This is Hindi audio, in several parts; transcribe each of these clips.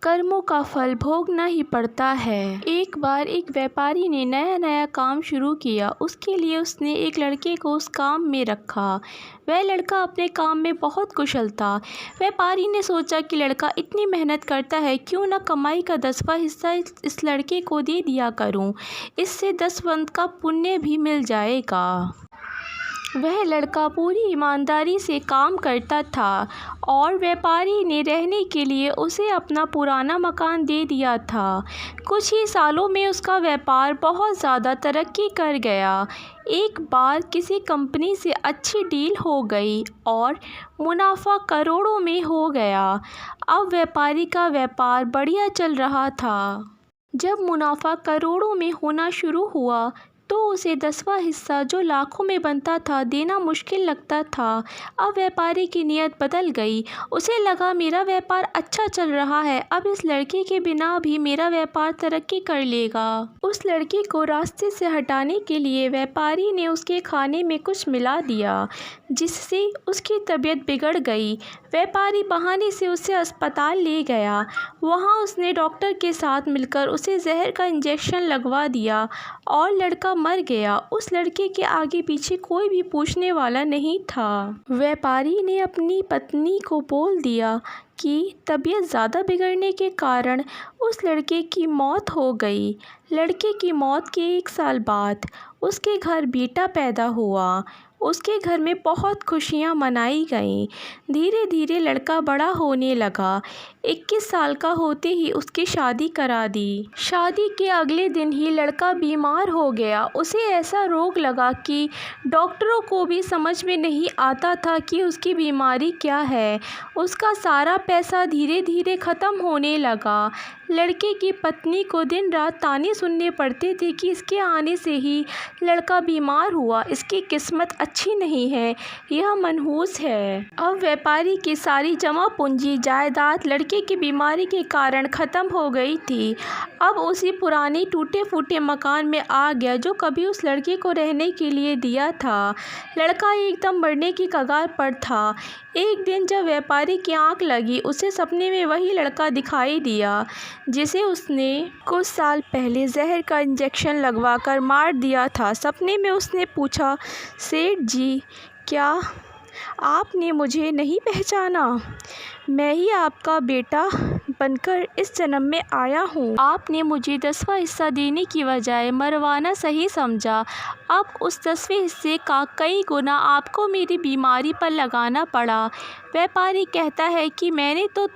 कर्मों का फल भोगना ही पड़ता है। एक बार एक व्यापारी ने नया नया काम शुरू किया। उसके लिए उसने एक लड़के को उस काम में रखा। वह लड़का अपने काम में बहुत कुशल था। व्यापारी ने सोचा कि लड़का इतनी मेहनत करता है, क्यों न कमाई का 10वां हिस्सा इस लड़के को दे दिया करूं। इससे 10 वंत का पुण्य भी मिल जाएगा। वह लड़का पूरी ईमानदारी से काम करता था और व्यापारी ने रहने के लिए उसे अपना पुराना मकान दे दिया था। कुछ ही सालों में उसका व्यापार बहुत ज़्यादा तरक्की कर गया। एक बार किसी कंपनी से अच्छी डील हो गई और मुनाफा करोड़ों में हो गया। अब व्यापारी का व्यापार बढ़िया चल रहा था। जब मुनाफा करोड़ों में होना शुरू हुआ तो उसे 10वां हिस्सा जो लाखों में बनता था देना मुश्किल लगता था। अब व्यापारी की नीयत बदल गई। उसे लगा मेरा व्यापार अच्छा चल रहा है, अब इस लड़के के बिना भी मेरा व्यापार तरक्की कर लेगा। उस लड़के को रास्ते से हटाने के लिए व्यापारी ने उसके खाने में कुछ मिला दिया, जिससे उसकी तबीयत बिगड़ गई। व्यापारी बहाने से उसे अस्पताल ले गया। वहाँ उसने डॉक्टर के साथ मिलकर उसे जहर का इंजेक्शन लगवा दिया और लड़का मर गया। उस लड़के के आगे पीछे कोई भी पूछने वाला नहीं था। व्यापारी ने अपनी पत्नी को बोल दिया कि तबीयत ज़्यादा बिगड़ने के कारण उस लड़के की मौत हो गई। लड़के की मौत के 1 साल बाद उसके घर बेटा पैदा हुआ। उसके घर में बहुत खुशियाँ मनाई गईं। धीरे धीरे लड़का बड़ा होने लगा। 21 साल का होते ही उसकी शादी करा दी। शादी के अगले दिन ही लड़का बीमार हो गया। उसे ऐसा रोग लगा कि डॉक्टरों को भी समझ में नहीं आता था कि उसकी बीमारी क्या है। उसका सारा पैसा धीरे धीरे ख़त्म होने लगा। लड़के की पत्नी को दिन रात ताने सुनने पड़ते थे कि इसके आने से ही लड़का बीमार हुआ, इसकी किस्मत अच्छी नहीं है, यह मनहूस है। अब व्यापारी की सारी जमा पूंजी जायदाद लड़के की बीमारी के कारण ख़त्म हो गई थी। अब उसी पुराने टूटे फूटे मकान में आ गया जो कभी उस लड़के को रहने के लिए दिया था। लड़का एकदम मरने की कगार पर था। एक दिन जब व्यापारी की आंख लगी, उसे सपने में वही लड़का दिखाई दिया जिसे उसने कुछ साल पहले जहर का इंजेक्शन लगवाकर मार दिया था। सपने में उसने पूछा, सेठ जी, क्या आपने मुझे नहीं पहचाना? मैं ही आपका बेटा बनकर इस जन्म में आया हूँ। आपने मुझे 10वां हिस्सा देने की बजाय मरवाना सही समझा। अब उस 10वें हिस्से का कई गुना आपको मेरी बीमारी पर लगाना पड़ा। व्यापारी कहता है कि मैंने तो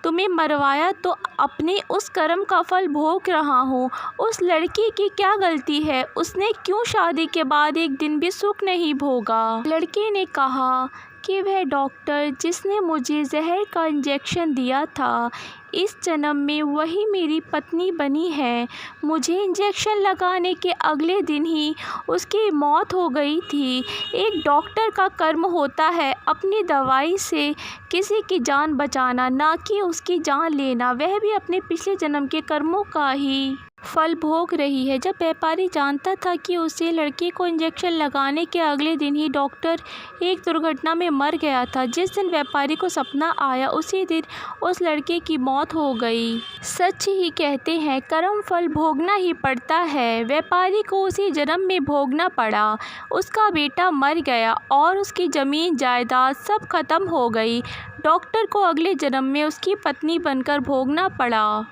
तुम्हें मरवाया तो अपने उस कर्म का फल भोग रहा हूँ। उस लड़की की क्या गलती है? उसने क्यों शादी के बाद एक दिन भी सुख नहीं भोगा? लड़के ने कहा कि वह डॉक्टर जिसने मुझे जहर का इंजेक्शन दिया था, इस जन्म में वही मेरी पत्नी बनी है। मुझे इंजेक्शन लगाने के अगले दिन ही उसकी मौत हो गई थी। एक डॉक्टर का कर्म होता है अपनी दवाई से किसी की जान बचाना, ना कि उसकी जान लेना। वह भी अपने पिछले जन्म के कर्मों का ही फल भोग रही है। जब व्यापारी जानता था कि उसे लड़के को इंजेक्शन लगाने के अगले दिन ही डॉक्टर एक दुर्घटना में मर गया था, जिस दिन व्यापारी को सपना आया उसी दिन उस लड़के की मौत हो गई। सच ही कहते हैं, कर्म फल भोगना ही पड़ता है। व्यापारी को उसी जन्म में भोगना पड़ा। उसका बेटा मर गया और उसकी ज़मीन जायदाद सब खत्म हो गई। डॉक्टर को अगले जन्म में उसकी पत्नी बनकर भोगना पड़ा।